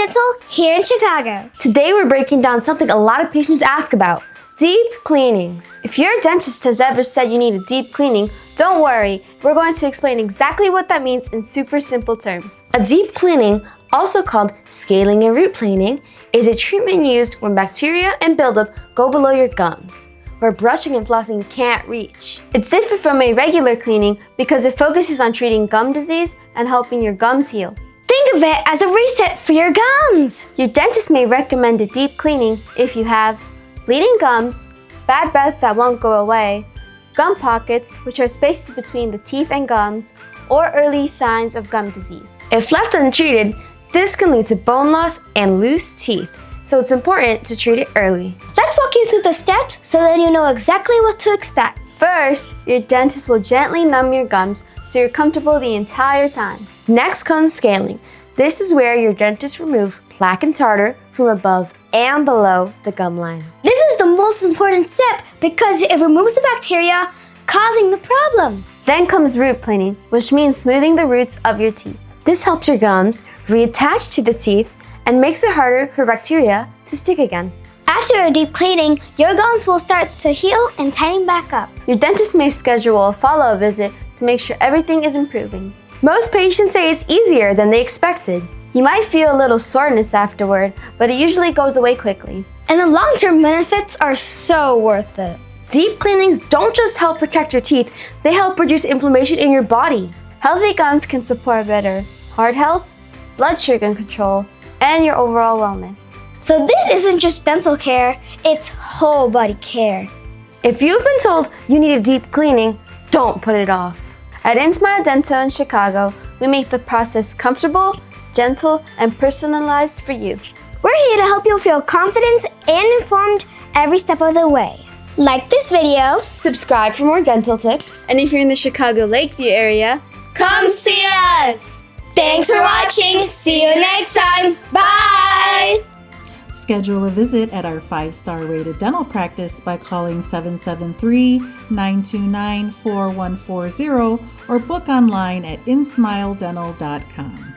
Dental here in Chicago. Today we're breaking down something a lot of patients ask about: deep cleanings. If your dentist has ever said you need a deep cleaning, don't worry. We're going to explain exactly what that means in super simple terms. A deep cleaning, also called scaling and root planing, is a treatment used when bacteria and buildup go below your gums, where brushing and flossing can't reach. It's different from a regular cleaning because it focuses on treating gum disease and helping your gums heal. Think of it as a reset for your gums. Your dentist may recommend a deep cleaning if you have bleeding gums, bad breath that won't go away, gum pockets, which are spaces between the teeth and gums, or early signs of gum disease. If left untreated, this can lead to bone loss and loose teeth, so it's important to treat it early. Let's walk you through the steps so that you know exactly what to expect. First, your dentist will gently numb your gums so you're comfortable the entire time. Next comes scaling. This is where your dentist removes plaque and tartar from above and below the gum line. This is the most important step because it removes the bacteria causing the problem. Then comes root planing, which means smoothing the roots of your teeth. This helps your gums reattach to the teeth and makes it harder for bacteria to stick again. After a deep cleaning, your gums will start to heal and tighten back up. Your dentist may schedule a follow-up visit to make sure everything is improving. Most patients say it's easier than they expected. You might feel a little soreness afterward, but it usually goes away quickly. And the long-term benefits are so worth it. Deep cleanings don't just help protect your teeth, they help reduce inflammation in your body. Healthy gums can support better heart health, blood sugar control, and your overall wellness. So this isn't just dental care, it's whole body care. If you've been told you need a deep cleaning, don't put it off. At In Smyle Dental in Chicago, we make the process comfortable, gentle, and personalized for you. We're here to help you feel confident and informed every step of the way. Like this video, Subscribe for more dental tips, and if you're in the Chicago Lakeview area, come see us! Thanks for watching. See you next time. Bye! Schedule a visit at our 5-star rated dental practice by calling 773-929-4140 or book online at insmiledental.com.